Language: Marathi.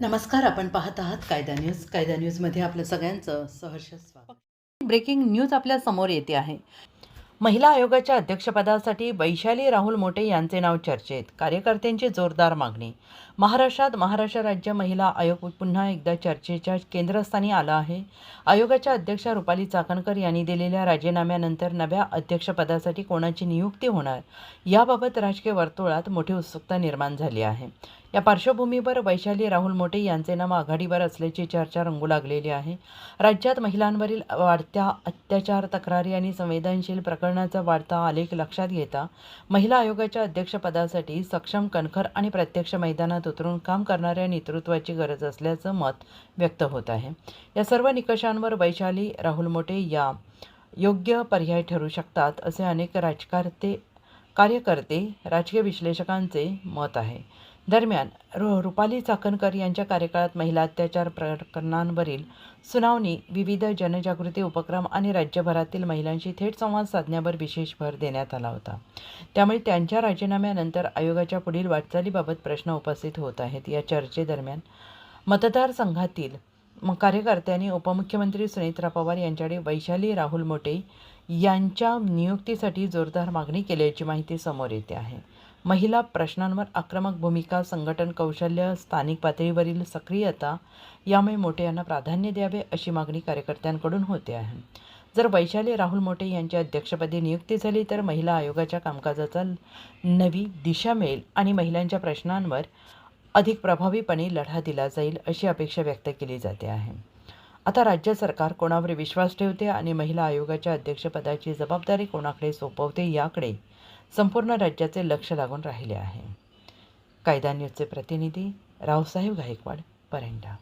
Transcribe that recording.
नमस्कार, आपण पाहत आहात कायदा न्यूज. कायदा न्यूजमध्ये आपलं सगळ्यांचं सहर्ष स्वागत. ब्रेकिंग न्यूज आपल्या समोर येते आहे. महिला आयोगाच्या अध्यक्षपदासाठी वैशाली राहुल मोटे यांचे नाव चर्चेत. कार्यकर्त्यांची जोरदार मागणी. महाराष्ट्र राज्य महिला आयोग पुन्हा एकदा चर्चेच्या केंद्रस्थानी आला आहे. आयोगाच्या अध्यक्षा रुपाली चाकणकर यांनी दिलेल्या राजीनाम्यानंतर नव्या अध्यक्षपदासाठी कोणाची नियुक्ती होणार याबाबत राजकीय वर्तुळात मोठी उत्सुकता निर्माण झाली आहे. या पार्श्वभूमीवर वैशाली राहुल मोटे यांचे नाव आघाडीवर असल्याची चर्चा रंगू लागलेली आहे. राज्यात महिलांवरील वाढत्या अत्याचार, तक्रारी आणि संवेदनशील प्रकरणाचा वाढता आलेख लक्षात घेता महिला आयोगाच्या अध्यक्षपदासाठी सक्षम, कणखर आणि प्रत्यक्ष मैदानात उतरून काम करणाऱ्या नेतृत्वाची गरज असल्याचं मत व्यक्त होत आहे. या सर्व निकषांवर वैशाली राहुल मोटे या योग्य पर्याय ठरू शकतात असे अनेक कार्यकर्ते, राजकीय विश्लेषकांचे मत आहे. दरम्यान रुपाली चाकणकर यांच्या कार्यकाळात महिला अत्याचार प्रकरणांवरील सुनावणी, विविध जनजागृती उपक्रम आणि राज्यभरातील महिलांशी थेट संवाद साधण्यावर विशेष भर देण्यात आला होता. त्यामुळे त्यांच्या राजीनाम्यानंतर आयोगाच्या पुढील वाटचालीबाबत प्रश्न उपस्थित होत आहेत. या चर्चेदरम्यान मतदारसंघातील कार्यकर्त्यांनी उपमुख्यमंत्री सुनेत्रा पवार यांच्याकडे वैशाली राहुल मोटे यांच्या नियुक्तीसाठी जोरदार मागणी केल्याची माहिती समोर येते आहे. महिला प्रश्नांवर आक्रमक भूमिका, संघटन कौशल्य, स्थानिक पातळीवरील सक्रियता यामुळे मोटे यांना प्राधान्य द्यावे अशी मागणी कार्यकर्त्यांकडून होते आहे. जर वैशाली राहुल मोटे यांच्या अध्यक्षपदी नियुक्ती झाली तर महिला आयोगाच्या कामकाजाचा नवी दिशा मिळेल आणि महिलांच्या प्रश्नांवर अधिक प्रभावीपणे लढा दिला जाईल अशी अपेक्षा व्यक्त केली जाते आहे. आता राज्य सरकार कोणावर विश्वास ठेवते आणि महिला आयोगाच्या अध्यक्षपदाची जबाबदारी कोणाकडे सोपवते याकडे संपूर्ण राज्याचे लक्ष लागून राहिले आहे. कायदा न्यूजचे प्रतिनिधी रावसाहेब गायकवाड, परंडा.